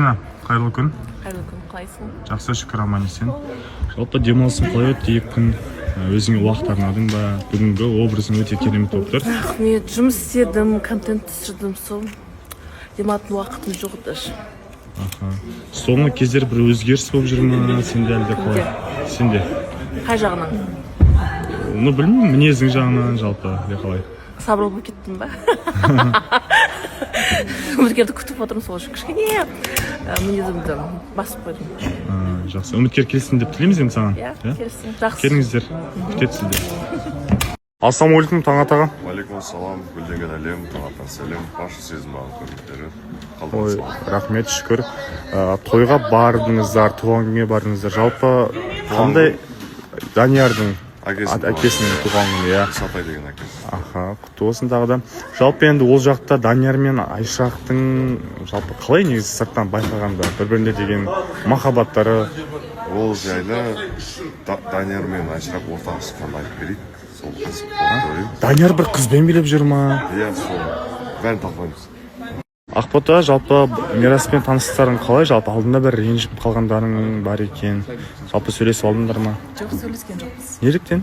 Қайырлы күн. Қайырлы күн, қалайсың? Жақсы, шүкір, аман есен. Жалпы демалысың қалай өтті 2 күн? Өзіңе уақыт арнадың ба? Бүгінгі образың өте керемет болып тұр. Рахмет, жұмыс істедім, контент түсірдім, сол демалатын уақытым жоқ даже. Соңғы кездер бір өзгеріс болып жүр ме? Сенде әлде қалай? Сенде? Қай жағынан? Оны білмеймін, мінезің жағынан жалпы, қалай? Сабырлы болып кеттім ба? Үміткерді күтіп отырмын, сол үшін кішкене мінезімді басып қойдым. Жақсы, үміткер келсін деп тілейміз енді саған. Иә, келсін, жақсы. Келіңіздер, күтетсіздер. Ассалаумағалейкум, таң атаға. Уалейкумассалам, гүлденген әлем, таңатан сәлем, барша сезім бағын көрмектері. Ой, рахмет, шүкір. Тойға бардыңыздар, туған күнге бардыңыздар. Жалпы қандай Даниярдың әкесінің туған күні, иә? Сатай деген әкесі. Құтты болсын тағы да. Жалпы енді ол жақта Данияр мен Айшақтың жалпы қалай негізі сырттан байқағанда бір-біріне деген махаббаттары? Ол жайлы Данияр мен Айшақ ортаға шыққанда айтып берейік. Сол қызық. Данияр бір қызбен билеп жүр ма? Иә, сол. Бәрін талқылаймыз. Ақбота, жалпы Мираспен таныстықтарың қалай? Жалпы алдында бір ренжіп қалғандарың бар екен. Жалпы сөйлесіп алдыңдар ма? Жоқ, сөйлескен жоқпыз. Неліктен?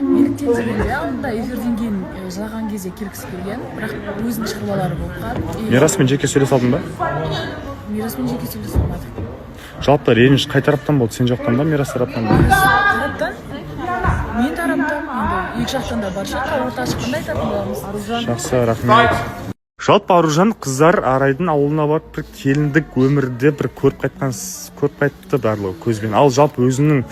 Неліктен дегенде алдында эфирден кейін жылаған кезде келгісі келген, бірақ өзінің шаруалары болып қалды. Мираспен жеке сөйлесе алдың ба? Мираспен жеке сөйлесе алмадық. Жалпы реніш қай тараптан болды? Сен жақтан ба, Мирас тараптан ба? Тараптан, мен тараптан, енді екі жақтан да бар шығар, ортаға шыққанда айтатын боламыз. Жақсы, рахмет. Жалпы Аружан қыздар Арайдың ауылына барып бір келіндік өмірде бір көріп қайтты барлығы көзбен. Ал жалпы өзінің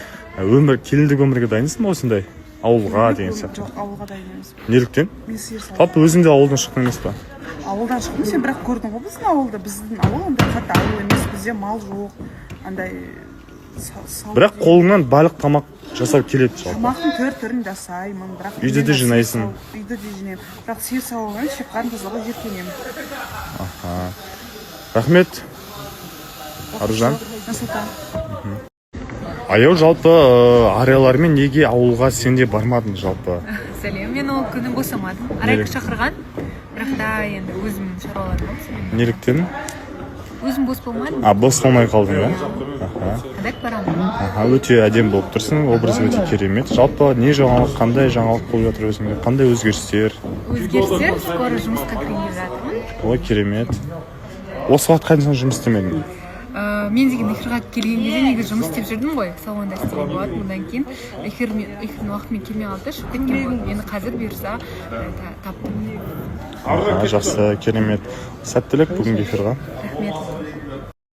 келіндік өмірге дайынсың ба осындай? Ауылға деген сияқты. Жоқ, ауылға дайын емес. Неліктен? Мен сиыр саламын. Жалпы өзің де ауылдан шықтың емес па? Ауылдан шықтым, сен бірақ көрдің ғой біздің ауылда. Біздің ауыл андай қатты ауыл емес, бізде мал жоқ. Андай бірақ қолыңнан барлық тамақ жасау келеді жалпы. тамақтың түр-түрін жасаймын, бірақ Үйді де жинайсың. Үйді де жинаймын. Бірақ сиыр сауғаннан шыққан қызығы жиіркенемін. Рахмет. Аружан. Нұрсұлтан. Аяу жалпы ариялармен неге ауылға сенде бармадың жалпы? Сәлем, мен ол күні босамадым. Арайка шақырған, бірақ та енді өзім шаруаларым болды. Неліктен? Өзім бос болмадым. Бос болмай қалдың ба? Адак барамын. Өте әдем болып тұрсың, образ өте керемет. Жалпы не жаңалық, қандай жаңалық болып жатыр өзіңде? Қандай өзгерістер? Өзгерістер, скоро жұмысқа кіргенге жатырмын. Ой, керемет. Осы уақытқа дейін сен жұмыс істемедің? Мен деген эфирға келген кезде негізі жұмыс істеп жүрдім ғой, салонда істеген болатын. Одан кейін эфирдің уақытымен келмей қалды, шығып кеткен болды. Енді қазір бұйырса таптым. Жақсы, керемет. Сәттілік бүгінгі эфирға. Рахмет.